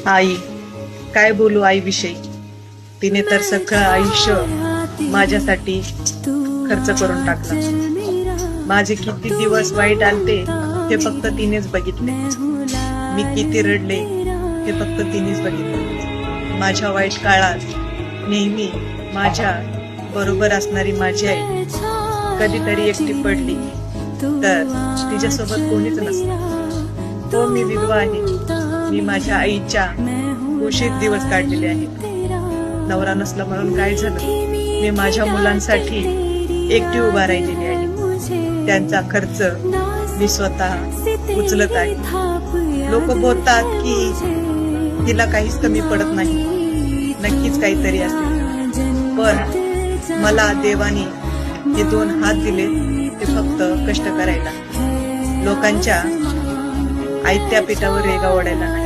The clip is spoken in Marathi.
आई, काय बोलू आईविषयी. तिने तर सगळं आयुष्य माझ्यासाठी खर्च करून टाकलं. माझे किती दिवस वाईट आलते हे फक्त तिनेच बघितले. मी किती रडले हे फक्त तिनेच बघितले. माझ्या वाईट काळात नेहमी माझ्या बरोबर असणारी माझी आई कधीतरी एकटी पडली तर तिच्यासोबत कोणीच नसतं. तो मी विधवा आहे. मी माझ्या आईच्या कुशीत दिवस काढलेले आहेत. नवरा नसला म्हणून काय झालं, मी माझ्या मुलांसाठी एकटी उभा राहिलेली आहे. त्यांचा खर्च मी स्वतः उचलत आहे. लोक बोलतात की तिला काहीच कमी पडत नाही. नक्कीच काहीतरी असेल, पण मला देवाने हे 2 हात दिले ते फक्त कष्ट करायला, लोकांच्या आयत्या पिठावर रेगा ओढायला नाही.